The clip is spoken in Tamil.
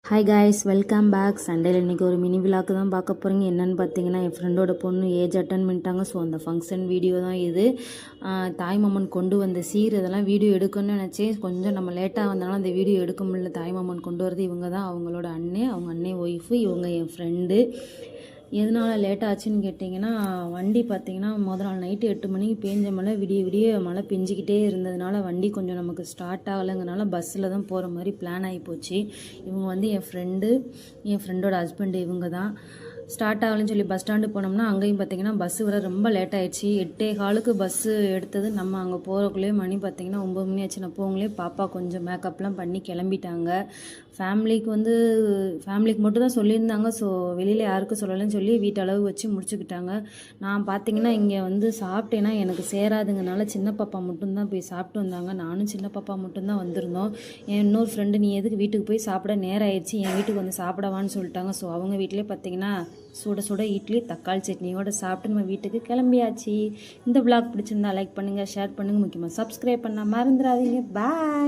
Hi guys, welcome back. சண்டேல இன்றைக்கி ஒரு மினி விழாக்கு தான் பார்க்க போகிறீங்க. என்னென்னு பார்த்தீங்கன்னா, என் ஃப்ரெண்டோட பொண்ணு ஏஜ் அட்டன் பண்ணிட்டாங்க. ஸோ அந்த ஃபங்க்ஷன் வீடியோ தான் இது. தாய்மாமன் கொண்டு வந்த சீர் இதெல்லாம் வீடியோ எடுக்கணும்னு நினச்சேன். கொஞ்சம் நம்ம லேட்டாக வந்தனால அந்த வீடியோ எடுக்க முடியல. தாய்மாமன் கொண்டு வரது இவங்க தான், அவங்களோட அண்ணன், அவங்க அண்ணன் ஒய்ஃபு, இவங்க என் ஃப்ரெண்டு. எதனால் லேட் ஆச்சுன்னு கேட்டிங்கன்னா, வண்டி பார்த்திங்கன்னா முதல் நாள் நைட்டு 8 மணிக்கு பேஞ்ச மழை, விடிய விடிய மழை பெஞ்சிக்கிட்டே இருந்ததுனால வண்டி கொஞ்சம் நமக்கு ஸ்டார்ட் ஆகலைங்கிறனால பஸ்ஸில் தான் போகிற மாதிரி பிளான் ஆகி போச்சு. இவங்க வந்து என் ஃப்ரெண்டோட ஹஸ்பண்டு இவங்க தான். ஸ்டார்ட் ஆகலன்னு சொல்லி பஸ் ஸ்டாண்டு போனோம்னா அங்கேயும் பார்த்திங்கன்னா பஸ்ஸு வர ரொம்ப லேட் ஆகிடுச்சு. 8:15 பஸ்ஸு எடுத்தது. நம்ம அங்கே போகிறக்குள்ளேயே மணி பார்த்திங்கன்னா 9 மணி ஆச்சு. நான் போங்களே பாப்பா கொஞ்சம் மேக்கப்லாம் பண்ணி கிளம்பிட்டாங்க. ஃபேமிலிக்கு மட்டும் தான் சொல்லியிருந்தாங்க. ஸோ வெளியில் யாருக்கும் சொல்லலைன்னு சொல்லி வீட்டளவு வச்சு முடிச்சுக்கிட்டாங்க. நான் பார்த்திங்கன்னா இங்கே வந்து சாப்பிட்டேன்னா எனக்கு சேராதுங்கனால சின்ன பாப்பா மட்டும்தான் போய் சாப்பிட்டு வந்தாங்க. நானும் சின்ன பாப்பா மட்டும்தான் வந்திருந்தோம். என் இன்னொரு ஃப்ரெண்டு, நீ எதுக்கு வீட்டுக்கு போய் சாப்பிட நேரம் ஆயிடுச்சு, என் வீட்டுக்கு வந்து சாப்பிடவான்னு சொல்லிட்டாங்க. ஸோ அவங்க வீட்டிலே பார்த்திங்கன்னா சுட சுட இட்லி தக்காளி சட்னியோடு சாப்பிட்டு நம்ம வீட்டுக்கு கிளம்பியாச்சு. இந்த விளாக் பிடிச்சிருந்தா லைக் பண்ணுங்கள், ஷேர் பண்ணுங்கள், முக்கியமாக சப்ஸ்கிரைப் பண்ண மறந்துடாதீங்க. பாய்.